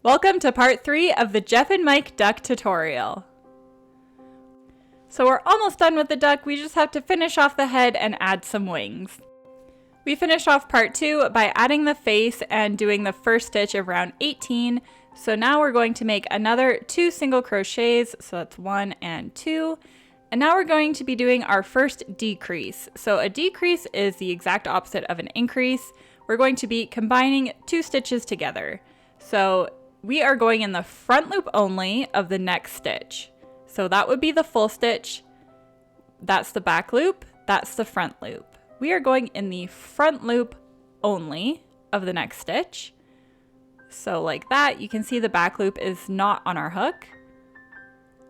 Welcome to part 3 of the Geoff and Mike duck tutorial. So we're almost done with the duck, we just have to finish off the head and add some wings. We finished off part 2 by adding the face and doing the first stitch of round 18. So now we're going to make another 2 single crochets, so that's 1 and 2. And now we're going to be doing our first decrease. So a decrease is the exact opposite of an increase. We're going to be combining 2 stitches together. So we are going in the front loop only of the next stitch. So that would be the full stitch. That's the back loop. That's the front loop. We are going in the front loop only of the next stitch. So like that, you can see the back loop is not on our hook.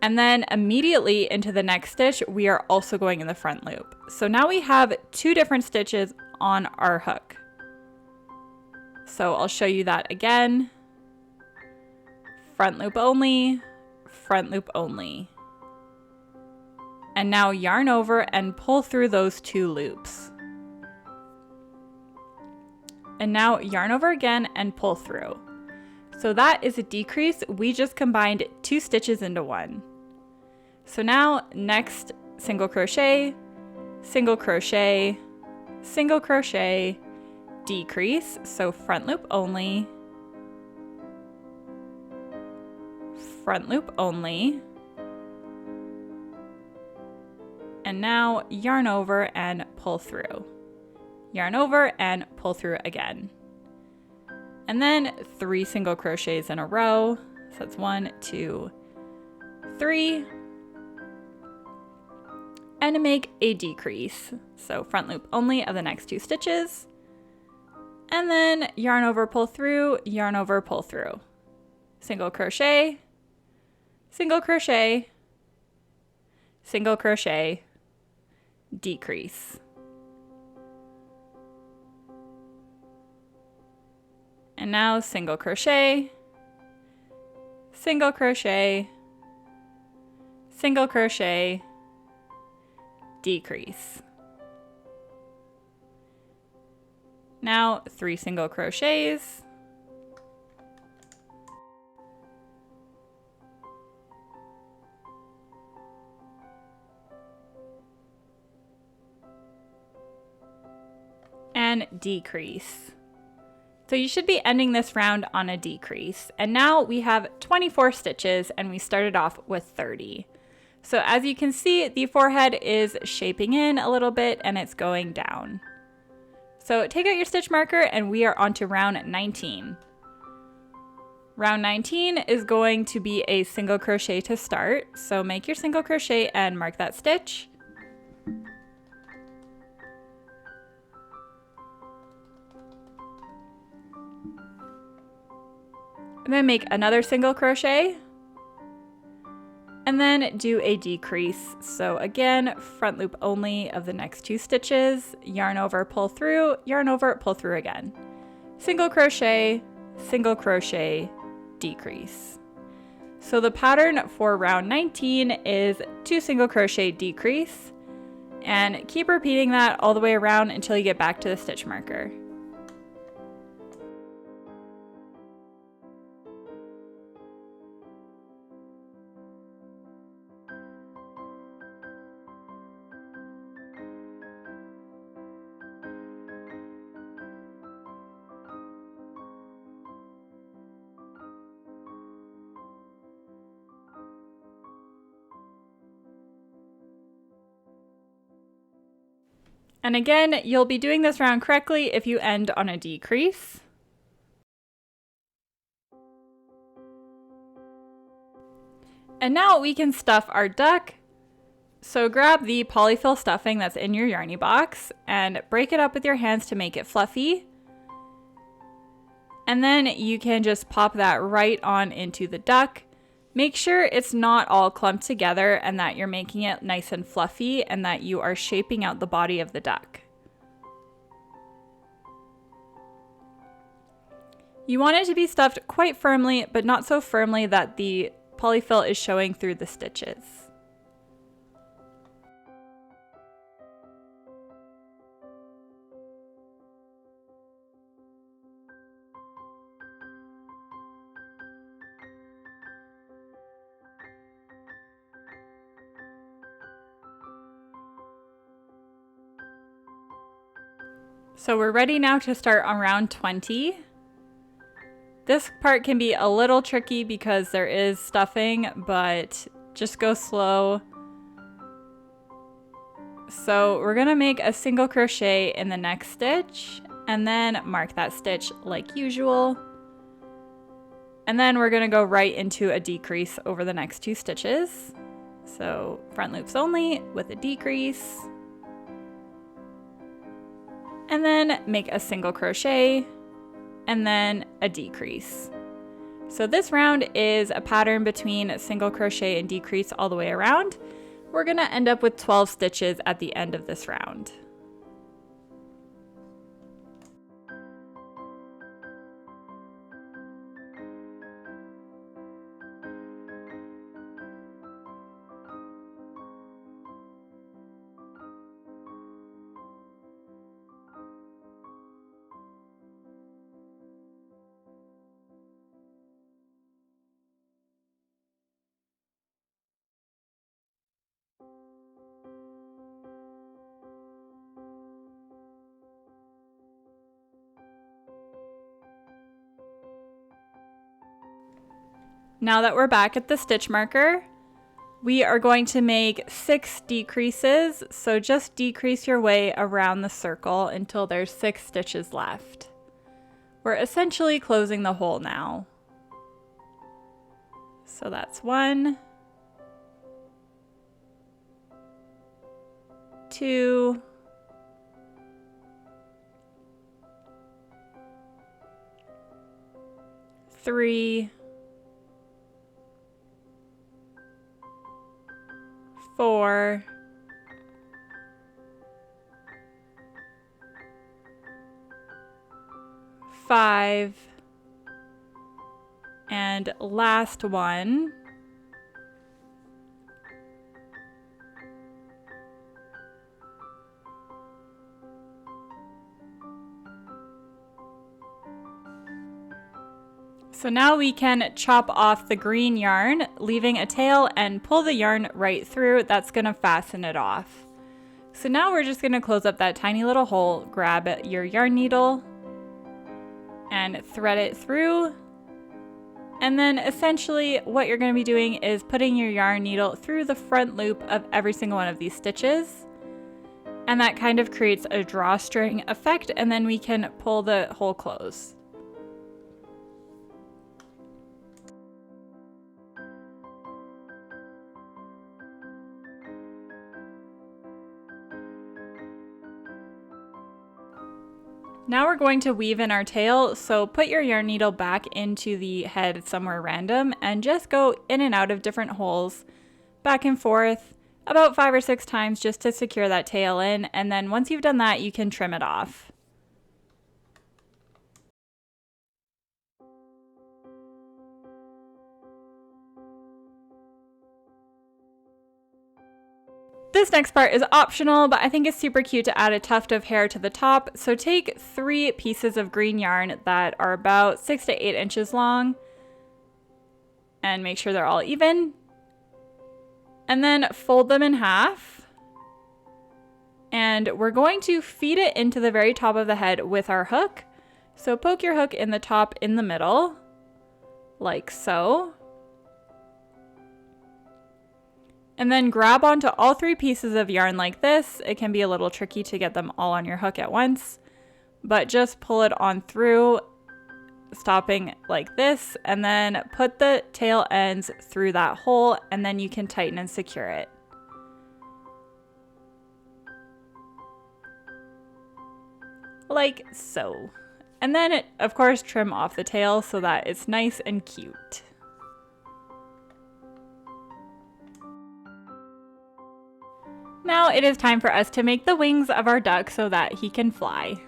And then immediately into the next stitch, we are also going in the front loop. So now we have 2 different stitches on our hook. So I'll show you that again. Front loop only, front loop only. And now yarn over and pull through those 2 loops. And now yarn over again and pull through. So that is a decrease. We just combined 2 stitches into one. So now next single crochet, single crochet, single crochet, decrease. So front loop only, front loop only. And now yarn over and pull through. Yarn over and pull through again. And then 3 single crochets in a row. So that's 1, 2, 3. And to make a decrease. So front loop only of the next 2 stitches. And then yarn over, pull through, yarn over, pull through. Single crochet, single crochet, single crochet, decrease. And now single crochet, single crochet, single crochet, decrease. Now 3 single crochets. And decrease. So you should be ending this round on a decrease. And now we have 24 stitches and we started off with 30. So as you can see, the forehead is shaping in a little bit and it's going down. So take out your stitch marker and we are on to round 19. Round 19 is going to be a single crochet to start. So make your single crochet and mark that stitch. And then make another single crochet. And then do a decrease. So again, front loop only of the next 2 stitches, yarn over, pull through, yarn over, pull through again. Single crochet, decrease. So the pattern for round 19 is 2 single crochet, decrease, and keep repeating that all the way around until you get back to the stitch marker. And again, you'll be doing this round correctly if you end on a decrease. And now we can stuff our duck. So grab the polyfill stuffing that's in your Yarny box and break it up with your hands to make it fluffy. And then you can just pop that right on into the duck. Make sure it's not all clumped together and that you're making it nice and fluffy and that you are shaping out the body of the duck. You want it to be stuffed quite firmly, but not so firmly that the polyfill is showing through the stitches. So we're ready now to start on round 20. This part can be a little tricky because there is stuffing, but just go slow. So we're gonna make a single crochet in the next stitch and then mark that stitch like usual. And then we're gonna go right into a decrease over the next 2 stitches. So front loops only with a decrease. And then make a single crochet and then a decrease. So this round is a pattern between single crochet and decrease all the way around. We're gonna end up with 12 stitches at the end of this round. Now that we're back at the stitch marker, we are going to make 6 decreases. So just decrease your way around the circle until there's 6 stitches left. We're essentially closing the hole now. So that's 1, 2, 3, 4, 5, and last one. So now we can chop off the green yarn, leaving a tail, and pull the yarn right through. That's gonna fasten it off. So now we're just gonna close up that tiny little hole, grab your yarn needle, and thread it through. And then essentially what you're gonna be doing is putting your yarn needle through the front loop of every single one of these stitches. And that kind of creates a drawstring effect, and then we can pull the hole closed. Now we're going to weave in our tail, so put your yarn needle back into the head somewhere random and just go in and out of different holes, back and forth, about 5 or 6 times just to secure that tail in, and then once you've done that, you can trim it off. This next part is optional, but I think it's super cute to add a tuft of hair to the top. So take 3 pieces of green yarn that are about 6 to 8 inches long and make sure they're all even. And then fold them in half. And we're going to feed it into the very top of the head with our hook. So poke your hook in the top in the middle, like so. And then grab onto all 3 pieces of yarn like this. It can be a little tricky to get them all on your hook at once, but just pull it on through, stopping like this, and then put the tail ends through that hole, and then you can tighten and secure it. Like so. And then, of course, trim off the tail so that it's nice and cute. Now it is time for us to make the wings of our duck so that he can fly.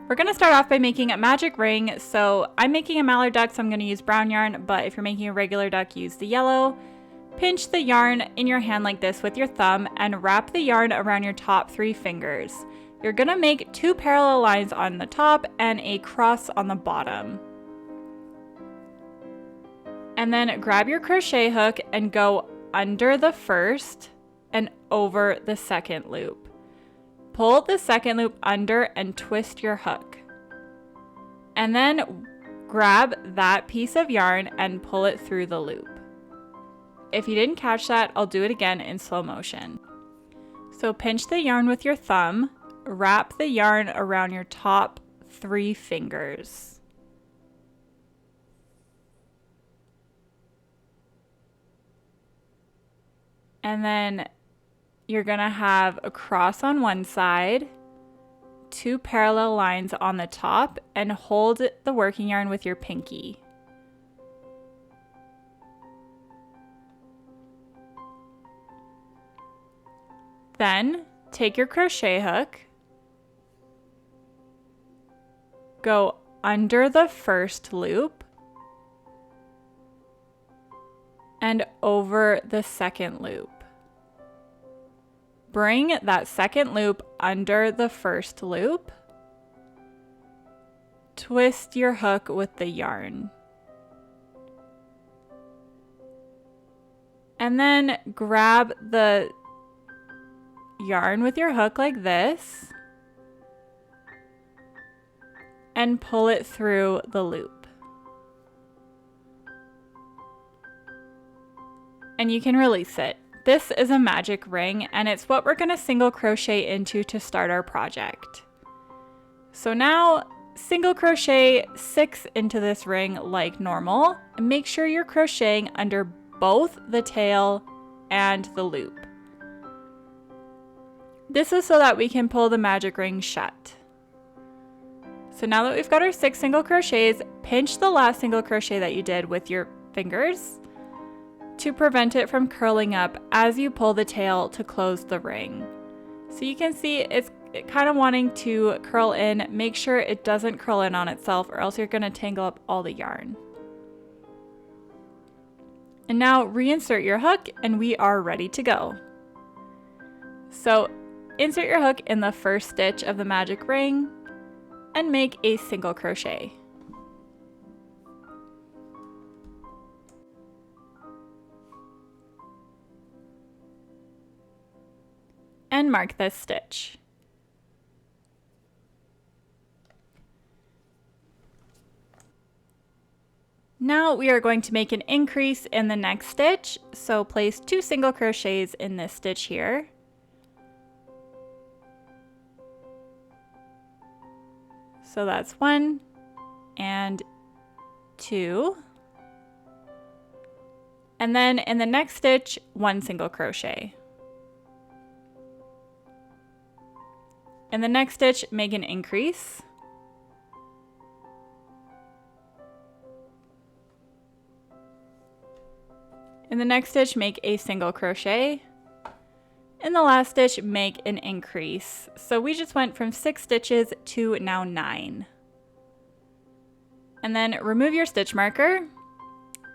We're going to start off by making a magic ring. So I'm making a mallard duck, so I'm going to use brown yarn, but if you're making a regular duck, use the yellow. Pinch the yarn in your hand like this with your thumb and wrap the yarn around your top 3 fingers. You're going to make 2 parallel lines on the top and a cross on the bottom. And then grab your crochet hook and go under the first and over the second loop. pull the second loop under and twist your hook. And then grab that piece of yarn and pull it through the loop. If you didn't catch that, I'll do it again in slow motion. So pinch the yarn with your thumb, wrap the yarn around your top 3 fingers. And then you're gonna have a cross on one side, 2 parallel lines on the top, and hold the working yarn with your pinky. Then take your crochet hook, go under the first loop and over the second loop. Bring that second loop under the first loop. Twist your hook with the yarn. And then grab the yarn with your hook like this and pull it through the loop. And you can release it. This is a magic ring, and it's what we're going to single crochet into to start our project. So now single crochet 6 into this ring like normal, and make sure you're crocheting under both the tail and the loop. This is so that we can pull the magic ring shut. So now that we've got our 6 single crochets, pinch the last single crochet that you did with your fingers to prevent it from curling up as you pull the tail to close the ring. So you can see it's kind of wanting to curl in. Make sure it doesn't curl in on itself, or else you're going to tangle up all the yarn. And now reinsert your hook and we are ready to go. So insert your hook in the first stitch of the magic ring and make a single crochet. And mark this stitch. Now we are going to make an increase in the next stitch, so place 2 single crochets in this stitch here. So that's 1 and 2. And then in the next stitch, 1 single crochet. In the next stitch, make an increase. In the next stitch, make a single crochet. In the last stitch, make an increase. So we just went from 6 stitches to now 9. And then remove your stitch marker.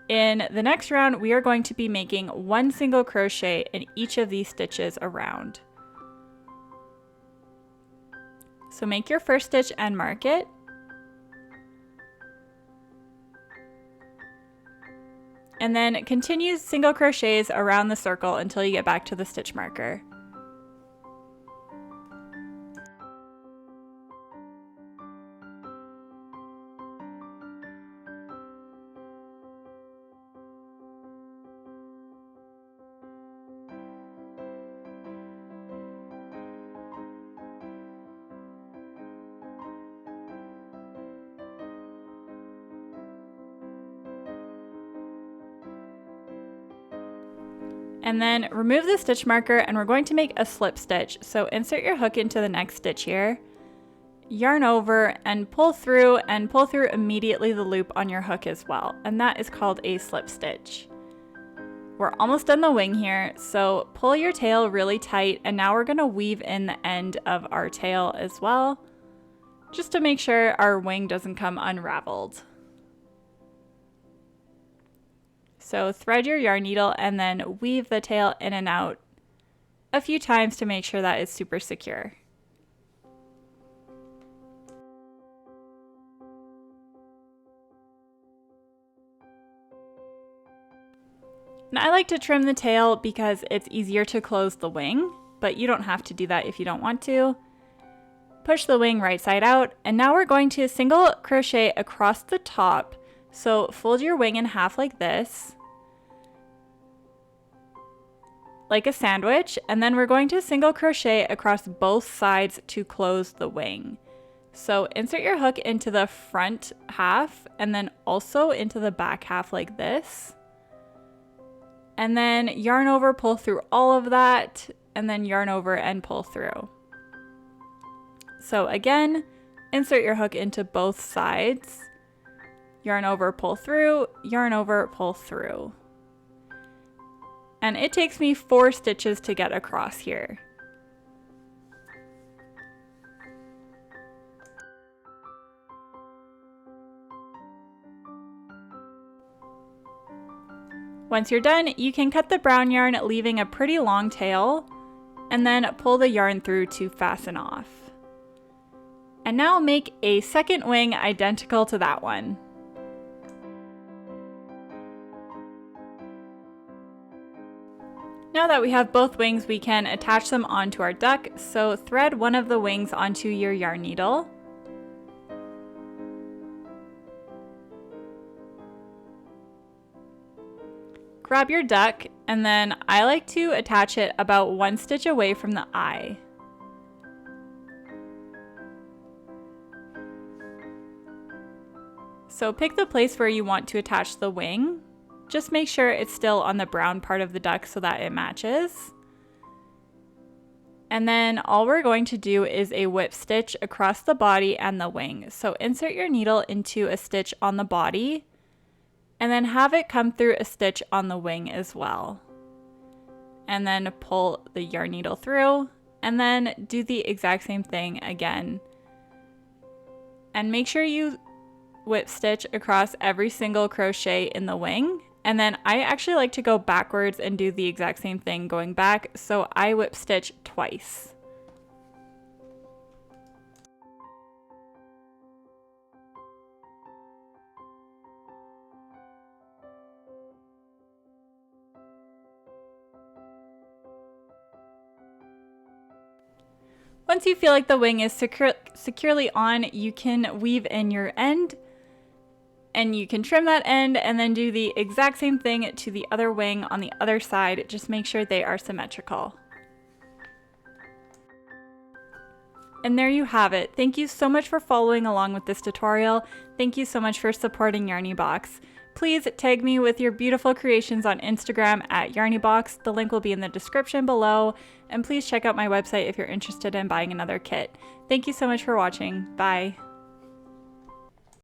In the next round, we are going to be making 1 single crochet in each of these stitches around. So make your first stitch and mark it. And then continue single crochets around the circle until you get back to the stitch marker. And then remove the stitch marker and we're going to make a slip stitch. So insert your hook into the next stitch here, yarn over and pull through immediately the loop on your hook as well. And that is called a slip stitch. We're almost done the wing here, so pull your tail really tight, and now we're gonna weave in the end of our tail as well, just to make sure our wing doesn't come unraveled. So thread your yarn needle and then weave the tail in and out a few times to make sure that it's super secure. And I like to trim the tail because it's easier to close the wing, but you don't have to do that if you don't want to. push the wing right side out, and now we're going to single crochet across the top. So fold your wing in half like this, like a sandwich, and then we're going to single crochet across both sides to close the wing. So insert your hook into the front half and then also into the back half like this. And then yarn over, pull through all of that, and then yarn over and pull through. So again, insert your hook into both sides, yarn over, pull through, yarn over, pull through. And it takes me 4 stitches to get across here. Once you're done, you can cut the brown yarn, leaving a pretty long tail, and then pull the yarn through to fasten off. And now make a second wing identical to that one. Now that we have both wings, we can attach them onto our duck, so thread one of the wings onto your yarn needle. Grab your duck, and then I like to attach it about 1 stitch away from the eye. So pick the place where you want to attach the wing. Just make sure it's still on the brown part of the duck so that it matches. And then all we're going to do is a whip stitch across the body and the wing. So insert your needle into a stitch on the body, and then have it come through a stitch on the wing as well. And then pull the yarn needle through, and then do the exact same thing again. And make sure you whip stitch across every single crochet in the wing. And then I actually like to go backwards and do the exact same thing going back, so I whip stitch twice. Once you feel like the wing is securely on, you can weave in your end, and you can trim that end and then do the exact same thing to the other wing on the other side. Just make sure they are symmetrical. And there you have it. Thank you so much for following along with this tutorial. Thank you so much for supporting YarnyBox. Please tag me with your beautiful creations on Instagram at YarnyBox. The link will be in the description below. And please check out my website if you're interested in buying another kit. Thank you so much for watching. Bye.